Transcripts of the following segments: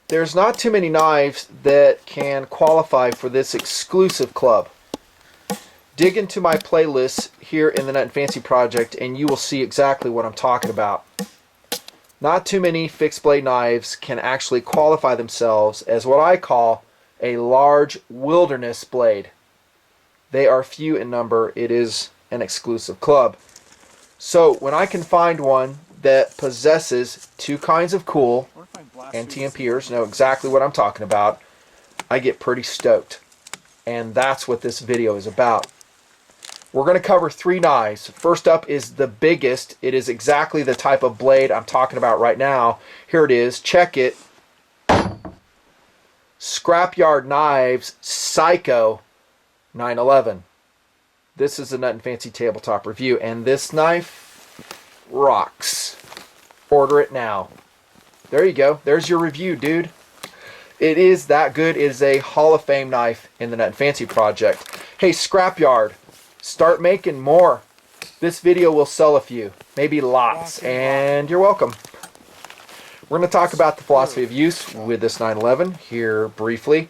There's not too many knives that can qualify for this exclusive club. Dig into my playlists here in the Nutnfancy project and you will see exactly what I'm talking about. Not too many fixed blade knives can actually qualify themselves as what I call a large wilderness blade. They are few in number. It is an exclusive club. So when I can find one that possesses two kinds of cool, and TMPers know exactly what I'm talking about, I get pretty stoked. And that's what this video is about. We're going to cover three knives. First up is the biggest. It is exactly the type of blade I'm talking about right now. Here it is. Check it. Scrapyard Knives Sykcos 911. This is a Nutnfancy tabletop review, and this knife rocks. Order it now. There you go. There's your review, dude. It is that good. It is a Hall of Fame knife in the Nutnfancy project. Hey, Scrapyard, start making more. This video will sell a few, maybe lots, and you're welcome. We're going to talk about the philosophy of use with this 911 here briefly,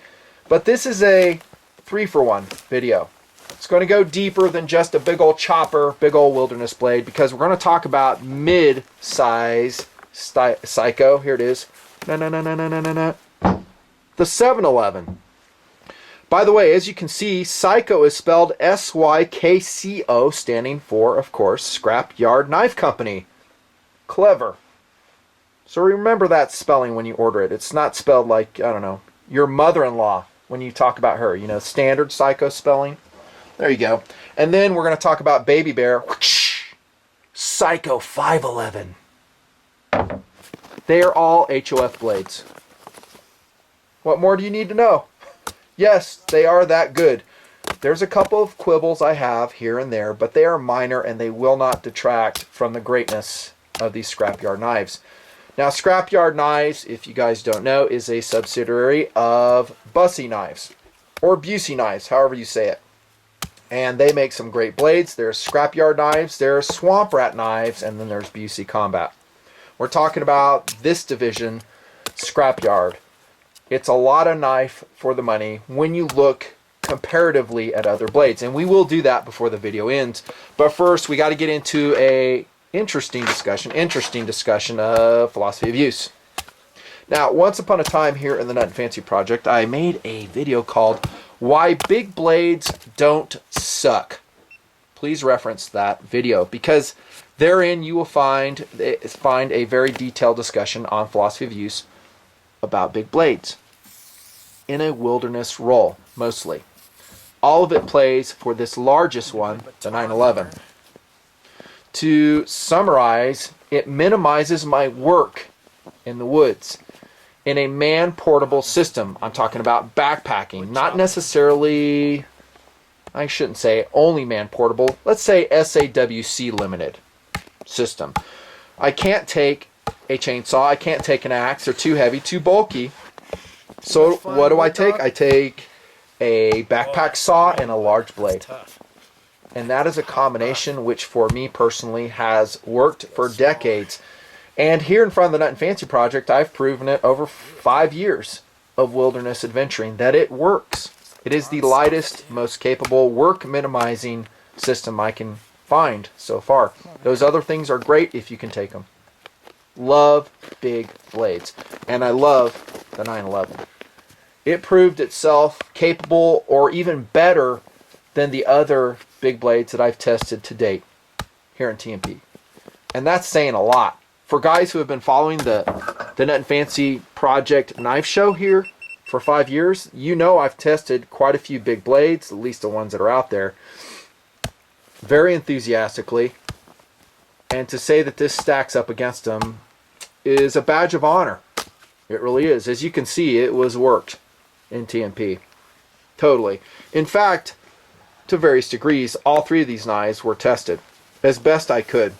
but this is a 3-for-1 video. It's going to go deeper than just a big old chopper, big old wilderness blade, because we're going to talk about mid-size Sykcos. Here it is. The 711. By the way, as you can see, Sykcos is spelled S-Y-K-C-O, standing for, of course, Scrapyard Knife Company. Clever. So remember that spelling when you order it. It's not spelled like, I don't know, your mother-in-law when you talk about her. You know, standard Sykcos spelling. There you go. And then we're going to talk about Baby Bear. Sykcos 511. They are all HOF blades. What more do you need to know? Yes, they are that good. There's a couple of quibbles I have here and there, but they are minor and they will not detract from the greatness of these Scrapyard knives. Now, Scrapyard Knives, if you guys don't know, is a subsidiary of Bussey Knives, or Busey Knives, however you say it. And they make some great blades. There's Scrapyard Knives, there's Swamp Rat Knives, and then there's Busey Combat. We're talking about this division, Scrapyard. It's a lot of knife for the money when you look comparatively at other blades. And we will do that before the video ends. But first, we got to get into a interesting discussion of philosophy of use. Now, once upon a time here in the Nutnfancy project, I made a video called Why Big Blades Don't Suck. Please reference that video, because therein you will find a very detailed discussion on philosophy of use about big blades in a wilderness role, mostly. All of it plays for this largest one, the 911. To summarize, it minimizes my work in the woods in a man-portable system. I'm talking about backpacking, not necessarily, I shouldn't say only man-portable. Let's say SAWC limited system. I can't take a chainsaw, I can't take an axe, they're too heavy, too bulky. So what do I take? I take a backpack saw and a large blade. And that is a combination which for me personally has worked for decades. And here in front of the Nutnfancy project, I've proven it over 5 years of wilderness adventuring that it works. It is the lightest, most capable, work minimizing system I can find so far. Those other things are great if you can take them. Love big blades. And I love the 911. It proved itself capable or even better than the other big blades that I've tested to date here in TMP. And that's saying a lot. For guys who have been following the Nutnfancy project knife show here for 5 years, you know I've tested quite a few big blades, at least the ones that are out there, very enthusiastically. And to say that this stacks up against them is a badge of honor. It really is. As you can see, it was worked in TMP. Totally. In fact, to various degrees, all three of these knives were tested as best I could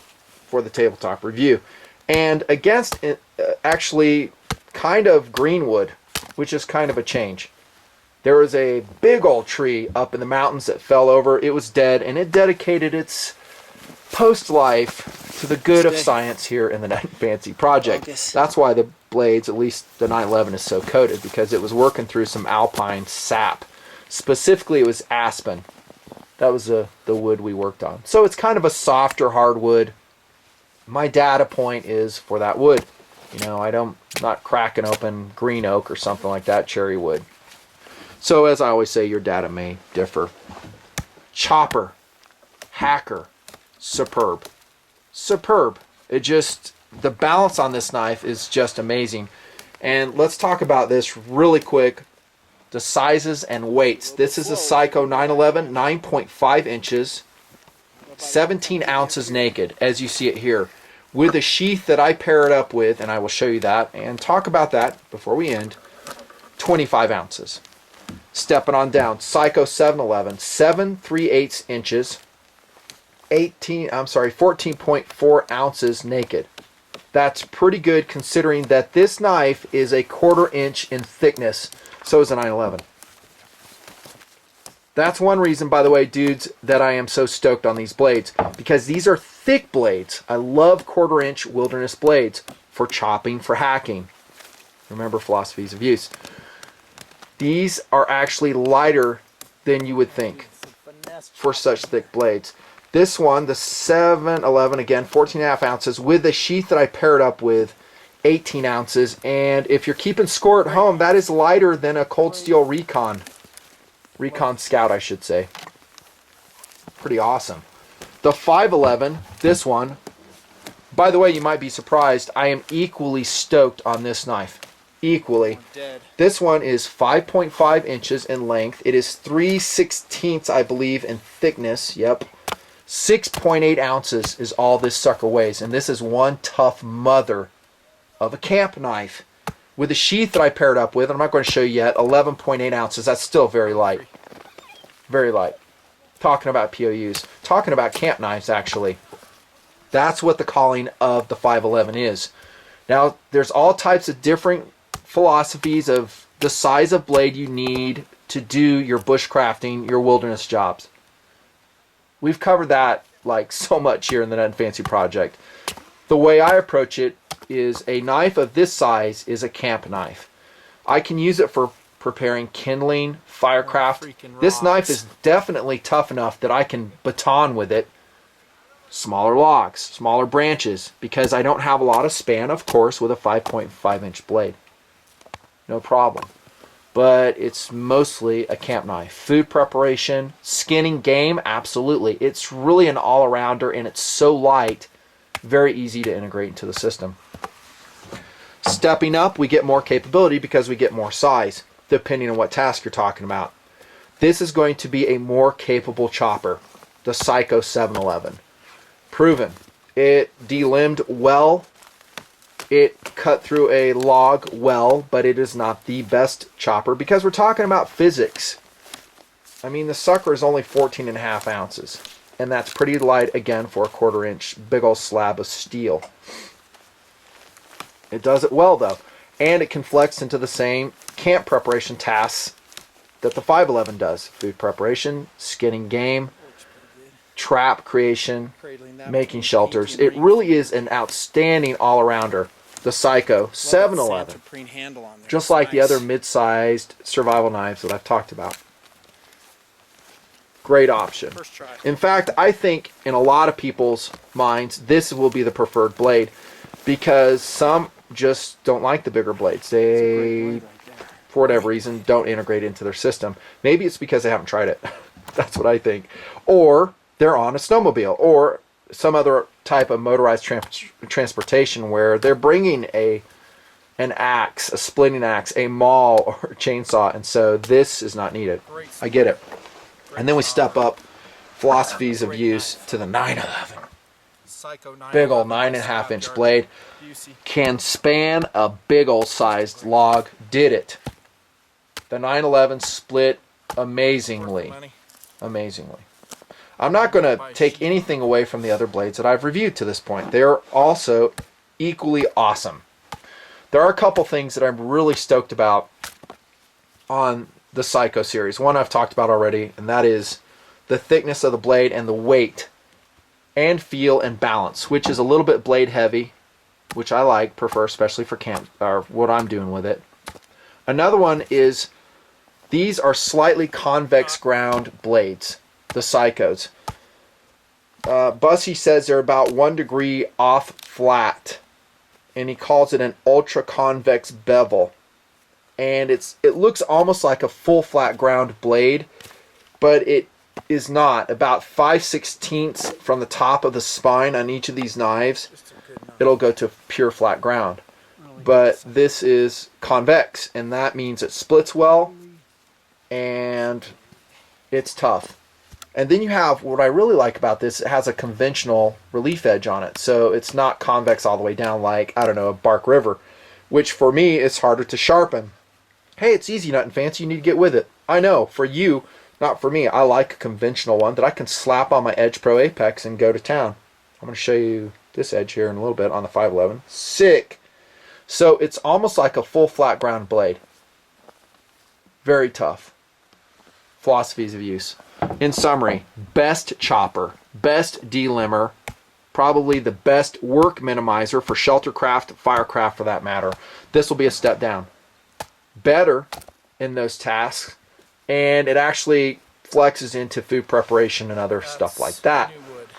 for the tabletop review. And against actually kind of greenwood, which is kind of a change. There was a big old tree up in the mountains that fell over. It was dead, and it dedicated its post-life to the good of science here in the Nutnfancy project. That's why the blades, at least the 911, is so coated, because it was working through some alpine sap. Specifically, it was aspen. That was the wood we worked on. So it's kind of a softer hardwood. My data point is for that wood. You know, I'm not cracking open green oak or something like that, cherry wood. So as I always say, your data may differ. Chopper, hacker, superb. Superb. It just, the balance on this knife is just amazing. And let's talk about this really quick. The sizes and weights. This is a Sykcos 911, 9.5 inches, 17 ounces naked, as you see it here, with a sheath that I pair it up with, and I will show you that and talk about that before we end. 25 ounces. Stepping on down, Sykcos 711, 7/3/8 inches, 14.4 ounces naked. That's pretty good considering that this knife is a 1/4 inch in thickness. So is a 911. That's one reason, by the way, dudes, that I am so stoked on these blades, because these are thick blades. I love 1/4 inch wilderness blades for chopping, for hacking. Remember Philosophies of Use. These are actually lighter than you would think for such thick blades. This one, the 711, again, 14.5 ounces, with the sheath that I paired up with, 18 ounces. And if you're keeping score at home, that is lighter than a Cold Steel Recon Scout, I should say. Pretty awesome. The 511, this one, by the way, you might be surprised, I am equally stoked on this knife. Equally. This one is 5.5 inches in length. It is 3/16, I believe, in thickness. Yep. 6.8 ounces is all this sucker weighs. And this is one tough mother of a camp knife. With the sheath that I paired up with, I'm not going to show you yet, 11.8 ounces. That's still very light. Very light. Talking about POUs. Talking about camp knives, actually. That's what the calling of the 511 is. Now, there's all types of different philosophies of the size of blade you need to do your bushcrafting, your wilderness jobs. We've covered that like so much here in the Nutnfancy project. The way I approach it is a knife of this size is a camp knife. I can use it for preparing kindling, firecraft. This knife is definitely tough enough that I can baton with it. Smaller logs, smaller branches, because I don't have a lot of span, of course, with a 5.5 inch blade. No problem. But it's mostly a camp knife. Food preparation, skinning game, absolutely. It's really an all-arounder, and it's so light, very easy to integrate into the system. Stepping up, we get more capability because we get more size, depending on what task you're talking about. This is going to be a more capable chopper, the Sykcos 711. Proven. It delimbed well. It cut through a log well, but it is not the best chopper because we're talking about physics. I mean, the sucker is only 14.5 ounces, and that's pretty light, again, for a 1/4 inch big old slab of steel. It does it well, though, and it can flex into the same camp preparation tasks that the 511 does. Food preparation, skinning game, trap creation, making shelters. It really is an outstanding all-arounder. The Sykcos 711, just like the other mid-sized survival knives that I've talked about. Great option. In fact, I think in a lot of people's minds, this will be the preferred blade because some just don't like the bigger blades. They, for whatever reason, don't integrate into their system. Maybe it's because they haven't tried it. That's what I think. Or they're on a snowmobile or some other type of motorized transportation where they're bringing an axe, a splitting axe, a maul, or a chainsaw, and so this is not needed. I get it. And then we step up Philosophies of Use to the 911. Big old 9.5 inch blade. Can span a big old sized log. Did it. The 911 split amazingly. Amazingly. I'm not going to take anything away from the other blades that I've reviewed to this point. They're also equally awesome. There are a couple things that I'm really stoked about on the Sykcos series. One I've talked about already, and that is the thickness of the blade and the weight. and feel and balance, which is a little bit blade heavy, which I prefer, especially for camp, or what I'm doing with it. Another one is these are slightly convex ground blades, the Sykcos. Bussy says they're about 1 degree off flat, and he calls it an ultra convex bevel. And it looks almost like a full flat ground blade, but it is not. About 5/16 from the top of the spine on each of these knives, it'll go to pure flat ground. But this is convex, and that means it splits well, and it's tough. And then you have, what I really like about this, it has a conventional relief edge on it. So it's not convex all the way down like, I don't know, a Bark River, which for me is harder to sharpen. Hey, it's easy, Nutnfancy, you need to get with it. I know, for you, not for me. I like a conventional one that I can slap on my Edge Pro Apex and go to town. I'm going to show you this edge here in a little bit on the 511. Sick! So it's almost like a full flat ground blade. Very tough. Philosophies of use. In summary, best chopper, best delimber, probably the best work minimizer for sheltercraft, firecraft for that matter. This will be a step down. Better in those tasks, and it actually flexes into food preparation and other stuff like that.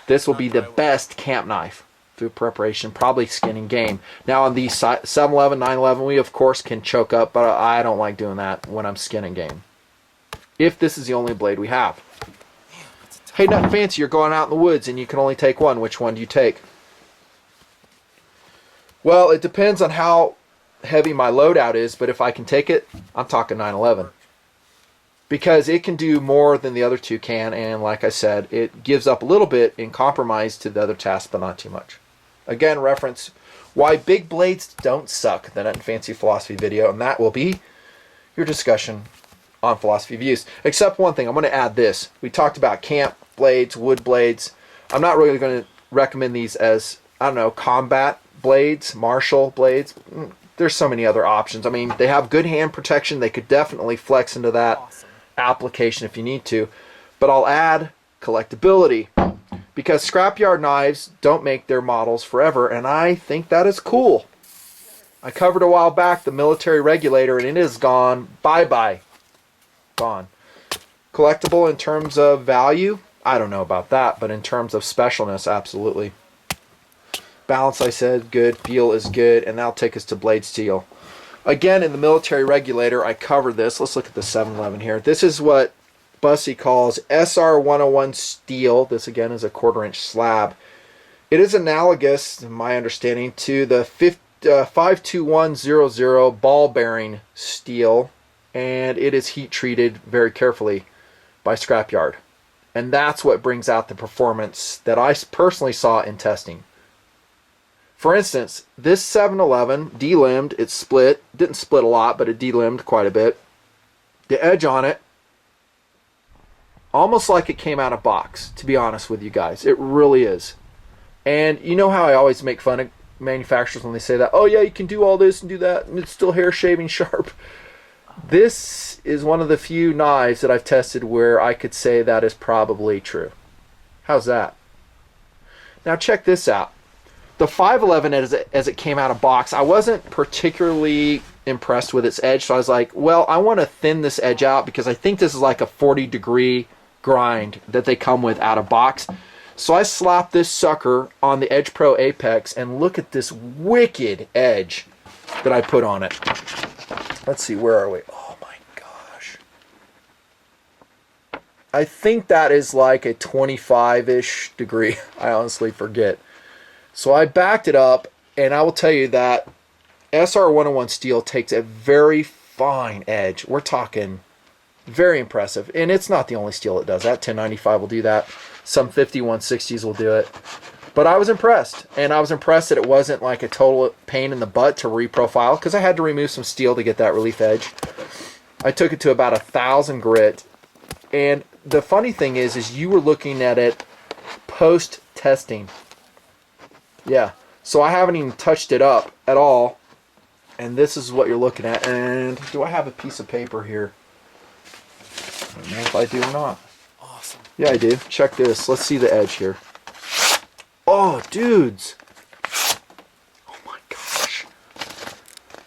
This will be the best camp knife. Food preparation, probably skinning game. Now on the 711, 911, we of course can choke up, but I don't like doing that when I'm skinning game. If this is the only blade we have. Hey, Nutnfancy, you're going out in the woods and you can only take one. Which one do you take? Well, it depends on how heavy my loadout is, but if I can take it, I'm talking 911. Because it can do more than the other two can, and like I said, it gives up a little bit in compromise to the other tasks, but not too much. Again, reference why big blades don't suck, the Nutnfancy philosophy video, and that will be your discussion on philosophy of use. Except one thing, I'm going to add this. We talked about camp blades, wood blades. I'm not really going to recommend these as, I don't know, combat blades, martial blades. There's so many other options. I mean, they have good hand protection. They could definitely flex into that application if you need to. But I'll add collectability, because Scrapyard knives don't make their models forever, and I think that is cool. I covered a while back the military regulator, and it is gone. Bye-bye. Gone. Collectible in terms of value? I don't know about that, but in terms of specialness, absolutely. Balance, I said, good. Feel is good, and that'll take us to blade steel. Again, in the military regulator, I covered this. Let's look at the 711 here. This is what Bussy calls SR101 steel. This, again, is a 1/4 inch slab. It is analogous, in my understanding, to the 52100 ball bearing steel, and it is heat treated very carefully by Scrapyard. And that's what brings out the performance that I personally saw in testing. For instance, this 711 delimbed, it split, didn't split a lot, but it delimbed quite a bit. The edge on it, almost like it came out of box, to be honest with you guys. It really is. And you know how I always make fun of manufacturers when they say that, oh yeah, you can do all this and do that, and it's still hair shaving sharp. This is one of the few knives that I've tested where I could say that is probably true. How's that? Now check this out. The 511, as it came out of box, I wasn't particularly impressed with its edge, so I was like, well, I want to thin this edge out because I think this is like a 40-degree grind that they come with out of box. So I slapped this sucker on the Edge Pro Apex, and look at this wicked edge that I put on it. Let's see, where are we? Oh my gosh. I think that is like a 25-ish degree. I honestly forget. So I backed it up, and I will tell you that SR101 steel takes a very fine edge. We're talking very impressive. And it's not the only steel that does that. 1095 will do that. Some 5160s will do it. But I was impressed. And I was impressed that it wasn't like a total pain in the butt to reprofile, because I had to remove some steel to get that relief edge. I took it to about 1,000 grit. And the funny thing is you were looking at it post-testing. Yeah, so I haven't even touched it up at all, and this is what you're looking at. And do I have a piece of paper here? I don't know if I do or not. Awesome. Yeah, I do. Check this. Let's see the edge here. Oh, dudes. Oh my gosh.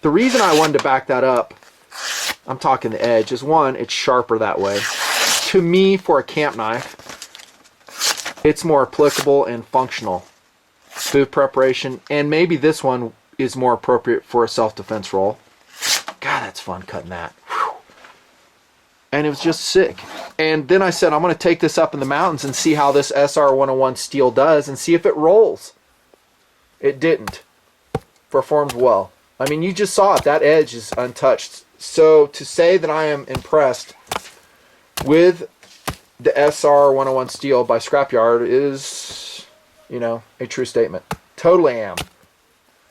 The reason I wanted to back that up, I'm talking the edge, is one, it's sharper that way. To me, for a camp knife, it's more applicable and functional. Food preparation, and maybe this one is more appropriate for a self-defense roll. God, that's fun cutting that. Whew. And it was just sick. And then I said, I'm going to take this up in the mountains and see how this SR101 steel does and see if it rolls. It didn't. Performed well. I mean, you just saw it. That edge is untouched. So to say that I am impressed with the SR101 steel by Scrapyard is, you know, a true statement. Totally am.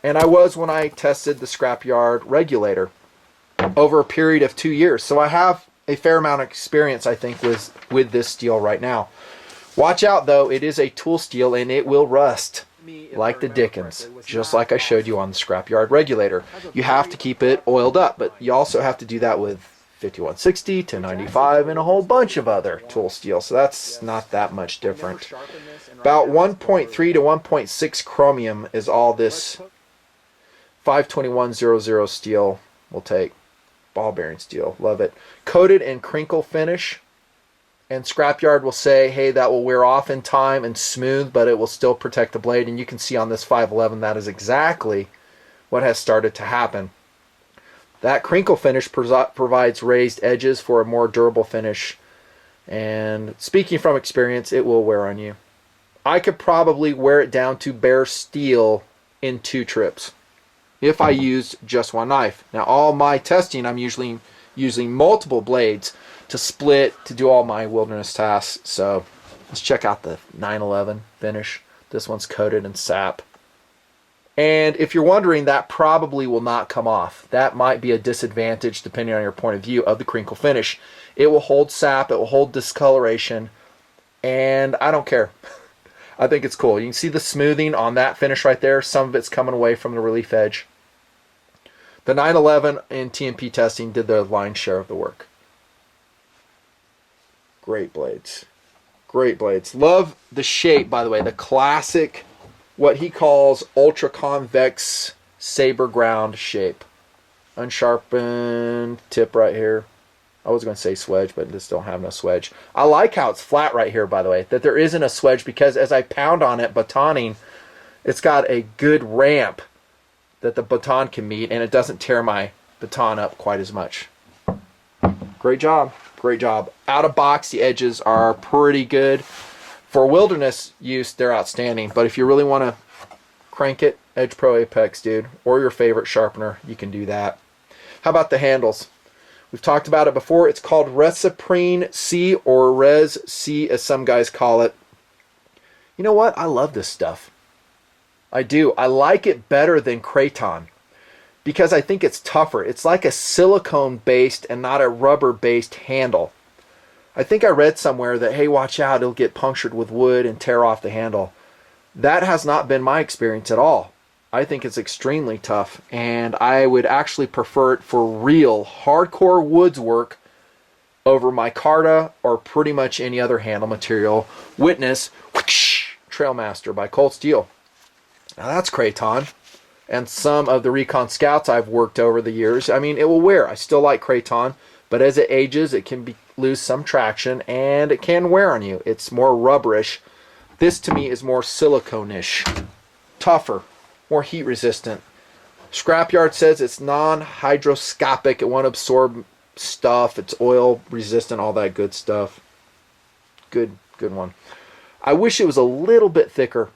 And I was when I tested the Scrapyard regulator over a period of 2 years. So I have a fair amount of experience, I think, with this steel right now. Watch out, though. It is a tool steel, and it will rust like the dickens, just like I showed you on the Scrapyard regulator. You have to keep it oiled up, but you also have to do that with 5160, 1095, and a whole bunch of other tool steel. So that's not that much different. About 1.3 to 1.6 chromium is all this 52100 steel will take. Ball bearing steel, love it. Coated in crinkle finish, and Scrapyard will say, hey, that will wear off in time and smooth, but it will still protect the blade. And you can see on this 511 that is exactly what has started to happen. That crinkle finish provides raised edges for a more durable finish, and speaking from experience, it will wear on you. I could probably wear it down to bare steel in 2 trips if I used just one knife. Now, all my testing, I'm usually using multiple blades to split to do all my wilderness tasks. So let's check out the 911 finish. This one's coated in sap. And if you're wondering, that probably will not come off. That might be a disadvantage depending on your point of view of the crinkle finish. It will hold sap, it will hold discoloration, and I don't care. I think it's cool. You can see the smoothing on that finish right there. Some of it's coming away from the relief edge. The 911 in TMP testing did the lion's share of the work. Great blades. Great blades. Love the shape, by the way. The classic, what he calls ultra convex saber ground shape. Unsharpened tip right here. I was going to say swedge, but this don't have no swedge. I like how it's flat right here, by the way, that there isn't a swedge, because as I pound on it, batoning, it's got a good ramp that the baton can meet, and it doesn't tear my baton up quite as much. Great job. Great job. Out of box, the edges are pretty good. For wilderness use, they're outstanding, but if you really want to crank it, Edge Pro Apex, dude, or your favorite sharpener, you can do that. How about the handles? We've talked about it before. It's called Reciprene C, or Res C as some guys call it. You know what? I love this stuff. I do. I like it better than Kraton because I think it's tougher. It's like a silicone-based and not a rubber-based handle. I think I read somewhere that, hey, watch out, it'll get punctured with wood and tear off the handle. That has not been my experience at all. I think it's extremely tough, and I would actually prefer it for real hardcore woods work over micarta or pretty much any other handle material. Witness whoosh, Trailmaster by Cold Steel. Now that's Kraton, and some of the Recon Scouts I've worked over the years. I mean, it will wear. I still like Kraton, but as it ages, it can lose some traction, and it can wear on you. It's more rubberish. This, to me, is more silicone-ish, tougher, more heat resistant. Scrapyard says it's non-hydroscopic. It won't absorb stuff. It's oil resistant, all that good stuff. Good one. I wish it was a little bit thicker.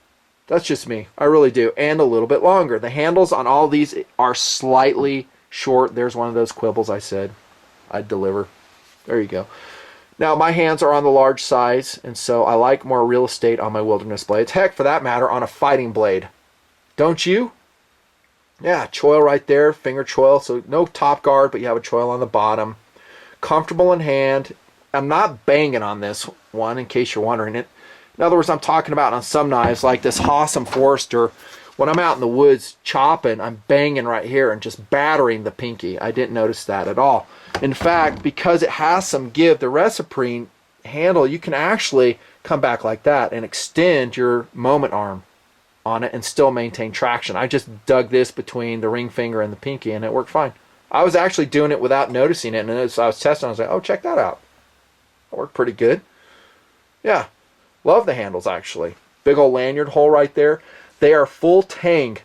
That's just me. I really do. And a little bit longer. The handles on all these are slightly short. There's one of those quibbles I said I'd deliver. There you go. Now, my hands are on the large size, and so I like more real estate on my wilderness blades. Heck, for that matter, on a fighting blade. Don't you? Yeah, choil right there, finger choil. So no top guard, but you have a choil on the bottom. Comfortable in hand. I'm not banging on this one, in case you're wondering it. In other words, I'm talking about on some knives, like this Haas and Forester. When I'm out in the woods chopping, I'm banging right here and just battering the pinky. I didn't notice that at all. In fact, because it has some give, the Reciprene handle, you can actually come back like that and extend your moment arm. on it and still maintain traction. I just dug this between the ring finger and the pinky and it worked fine. I was actually doing it without noticing it, and as I was testing, I was like, oh, check that out. That worked pretty good. Yeah, love the handles actually. Big old lanyard hole right there. They are full tang,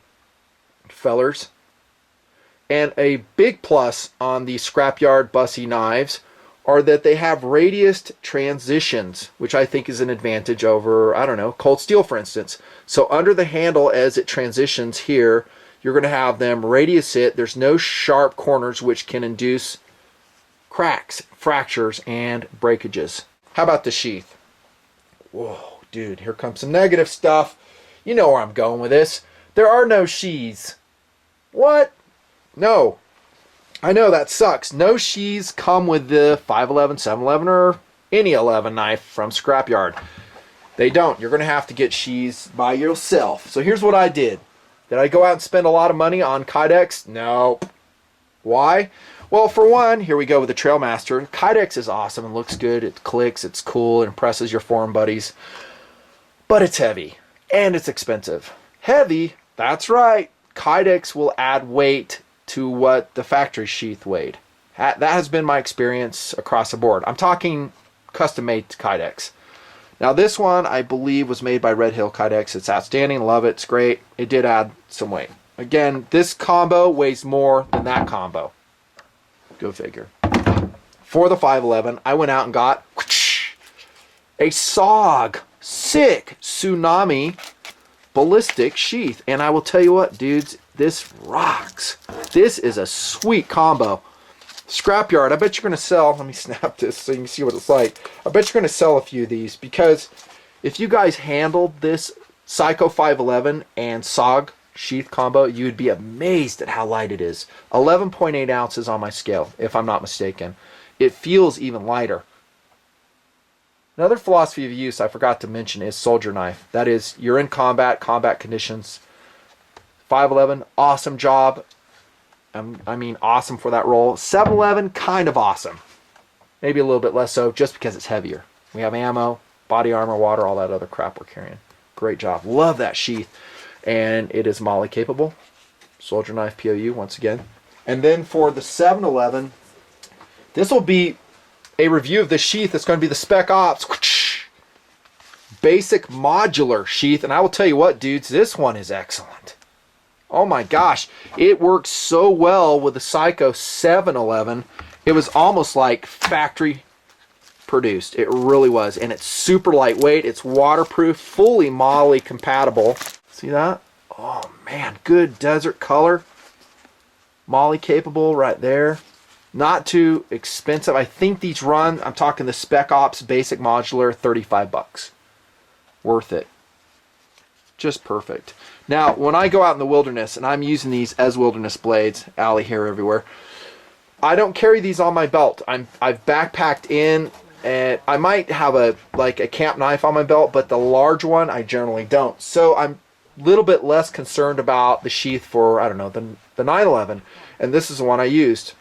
fellers. And a big plus on the Scrapyard Bussy knives are that they have radiused transitions, which I think is an advantage over, I don't know, cold steel, for instance. So under the handle as it transitions here, you're going to have them radius it. There's no sharp corners, which can induce cracks, fractures, and breakages. How about the sheath? Whoa, dude, here comes some negative stuff. You know where I'm going with this. There are no sheaths. What? No. I know that sucks. No sheaths come with the 511, 711, or any 11 knife from Scrapyard. They don't. You're going to have to get sheaths by yourself. So here's what I did. Did I go out and spend a lot of money on Kydex? No. Why? Well, for one, here we go with the Trailmaster. Kydex is awesome and looks good. It clicks, it's cool, it impresses your forum buddies. But it's heavy, and it's expensive. Heavy? That's right. Kydex will add weight to what the factory sheath weighed. That has been my experience across the board. I'm talking custom-made Kydex. Now this one, I believe, was made by Red Hill Kydex. It's outstanding, love it, it's great. It did add some weight. Again, this combo weighs more than that combo. Go figure. For the 511, I went out and got a SOG sick tsunami ballistic sheath. And I will tell you what, dudes, this rocks. This is a sweet combo. Scrapyard, I bet you're going to sell, let me snap this so you can see what it's like. I bet you're going to sell a few of these, because if you guys handled this Sykcos 511 and SOG sheath combo, you would be amazed at how light it is. 11.8 ounces on my scale, if I'm not mistaken. It feels even lighter. Another philosophy of use I forgot to mention is soldier knife. That is, you're in combat conditions. 511, awesome job. I mean, awesome for that role. 711, kind of awesome. Maybe a little bit less so, just because it's heavier. We have ammo, body armor, water, all that other crap we're carrying. Great job. Love that sheath. And it is MOLLE capable. Soldier knife POU, once again. And then for the 711, this will be a review of the sheath. It's going to be the Spec Ops basic modular sheath. And I will tell you what, dudes, this one is excellent. Oh my gosh, it works so well with the Sykcos 711. It was almost like factory produced. It really was. And it's super lightweight. It's waterproof, fully MOLLE compatible. See that? Oh man, good desert color. MOLLE capable right there. Not too expensive. I think these run, I'm talking the Spec Ops basic modular, 35 bucks. Worth it. Just perfect. Now, when I go out in the wilderness, and I'm using these as wilderness blades, alley hair everywhere, I don't carry these on my belt. I've backpacked in, and I might have a camp knife on my belt, but the large one I generally don't. So I'm a little bit less concerned about the sheath for, I don't know, the 911, and this is the one I used.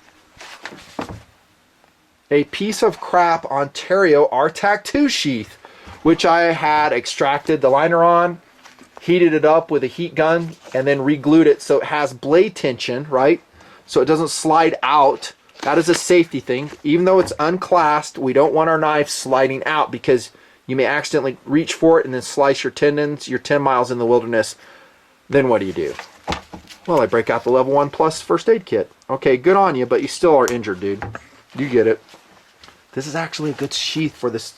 A piece of crap Ontario RTAC 2 sheath, which I had extracted the liner on, heated it up with a heat gun, and then re-glued it so it has blade tension, right? So it doesn't slide out. That is a safety thing. Even though it's unclassed, we don't want our knife sliding out, because you may accidentally reach for it and then slice your tendons. You're 10 miles in the wilderness. Then what do? Well, I break out the level 1 plus first aid kit. Okay, good on you, but you still are injured, dude. You get it. This is actually a good sheath for this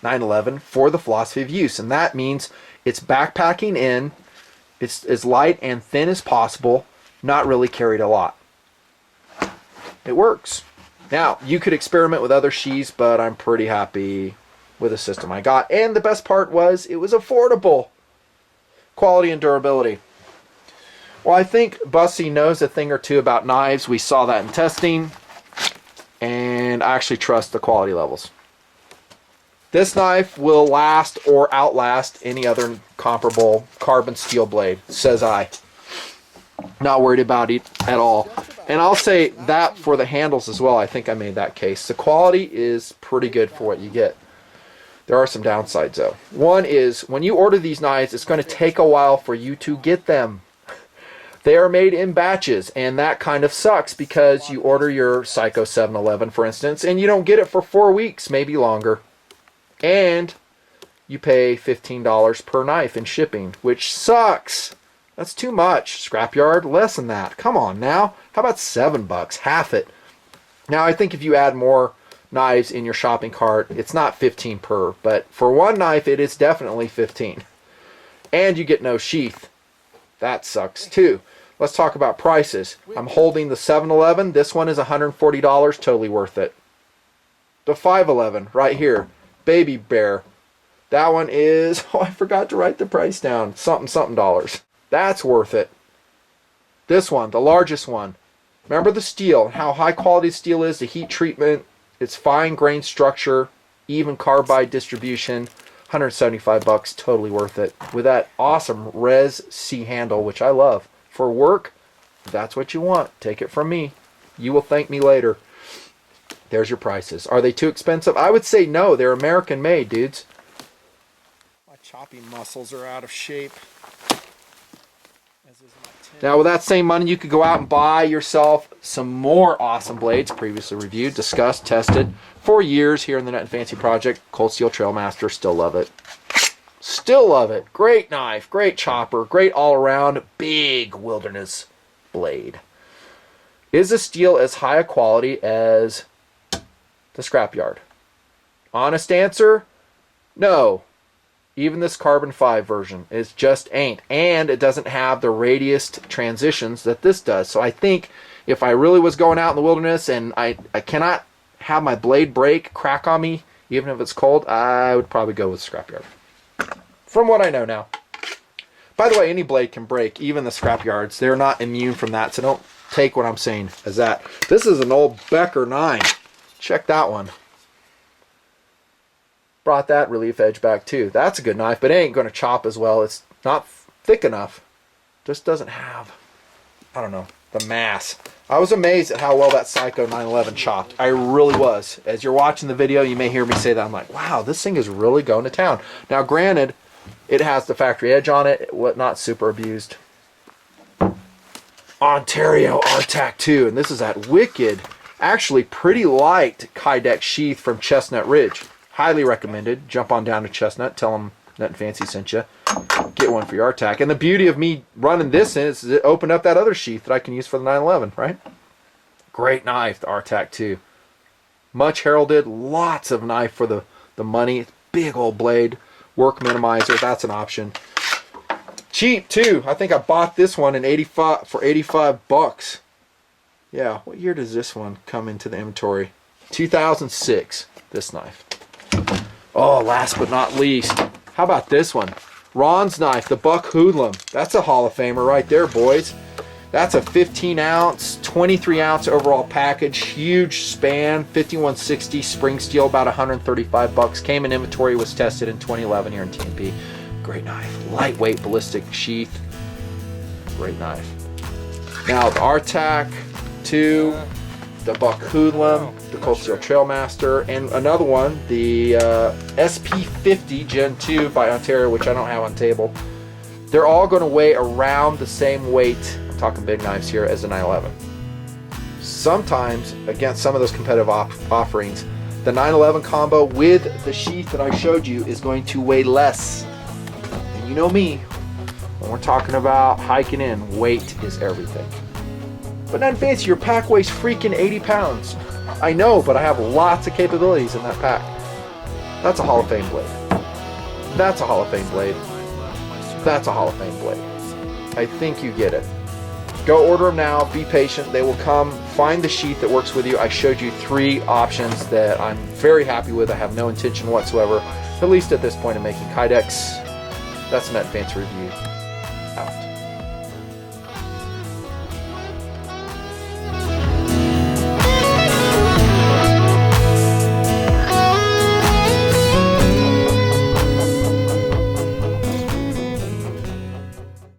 911 for the philosophy of use, and that means it's backpacking in, it's as light and thin as possible, not really carried a lot. It works. Now, you could experiment with other sheaths, but I'm pretty happy with the system I got. And the best part was, it was affordable. Quality and durability. Well, I think Bussy knows a thing or two about knives. We saw that in testing. And I actually trust the quality levels. This knife will last or outlast any other comparable carbon steel blade, says I. Not worried about it at all. And I'll say that for the handles as well. I think I made that case. The quality is pretty good for what you get. There are some downsides though. One is when you order these knives, it's going to take a while for you to get them. They are made in batches, and that kind of sucks because you order your Sykcos 711, for instance, and you don't get it for 4 weeks, maybe longer. And you pay $15 per knife in shipping, which sucks. That's too much. Scrapyard, less than that. Come on now. How about $7? Half it. Now, I think if you add more knives in your shopping cart, it's not 15 per, but for one knife, it is definitely 15. And you get no sheath. That sucks too. Let's talk about prices. I'm holding the 711. This one is $140, totally worth it. The 511 right here, Baby Bear. That one is, oh, I forgot to write the price down. Something dollars. That's worth it. This one, the largest one. Remember the steel, how high quality steel is, the heat treatment, its fine grained structure, even carbide distribution. $175, totally worth it. With that awesome Res C handle, which I love. For work, if that's what you want, take it from me. You will thank me later. There's your prices. Are they too expensive? I would say no. They're American made, dudes. My chopping muscles are out of shape. Now, with that same money, you could go out and buy yourself some more awesome blades, previously reviewed, discussed, tested for years here in the Nutnfancy project. Cold Steel Trailmaster, still love it. Still love it. Great knife, great chopper, great all-around, big wilderness blade. Is the steel as high a quality as the Scrapyard? Honest answer, no. Even this carbon 5 version, it just ain't. And it doesn't have the radius transitions that this does. So I think if I really was going out in the wilderness and I cannot have my blade break, crack on me, even if it's cold, I would probably go with Scrapyard. From what I know now. By the way, any blade can break, even the Scrapyards. They're not immune from that, so don't take what I'm saying as that. This is an old Becker 9. Check that one. Brought that relief edge back too. That's a good knife, but it ain't going to chop as well. It's not thick enough. Just doesn't have, I don't know, the mass. I was amazed at how well that Sykcos 911 chopped. I really was. As you're watching the video, you may hear me say that. I'm like, wow, this thing is really going to town. Now, granted, it has the factory edge on it, not super abused. Ontario RTAC 2, and this is that wicked, actually pretty light Kydex sheath from Chestnut Ridge. Highly recommended. Jump on down to Chestnut. Tell them Nutnfancy sent you. Get one for your RTAC. And the beauty of me running this in is it opened up that other sheath that I can use for the 911, right? Great knife, the RTAC 2. Much heralded. Lots of knife for the money. Big old blade. Work minimizer. That's an option. Cheap, too. I think I bought this one for $85. Yeah, what year does this one come into the inventory? 2006. This knife. Oh, last but not least, how about this one? Ron's knife, the Buck Hoodlum. That's a Hall of Famer right there, boys. That's a 15-ounce, 23-ounce overall package. Huge span, 5160 spring steel, about $135. Came in inventory, was tested in 2011 here in TMP. Great knife. Lightweight ballistic sheath. Great knife. Now, the RTAC 2, the Buck Hoodlum, the Cold Steel Trailmaster, and another one, the SP50 Gen 2 by Ontario, which I don't have on table. They're all going to weigh around the same weight, I'm talking big knives here, as the 911. Sometimes, against some of those competitive offerings, the 911 combo with the sheath that I showed you is going to weigh less. And you know me, when we're talking about hiking in, weight is everything. But Nutnfancy, your pack weighs freaking 80 pounds. I know, but I have lots of capabilities in that pack. That's a Hall of Fame blade. That's a Hall of Fame blade. That's a Hall of Fame blade. I think you get it. Go order them now. Be patient. They will come. Find the sheath that works with you. I showed you 3 options that I'm very happy with. I have no intention whatsoever, at least at this point, of making Kydex. That's a Nutnfancy review.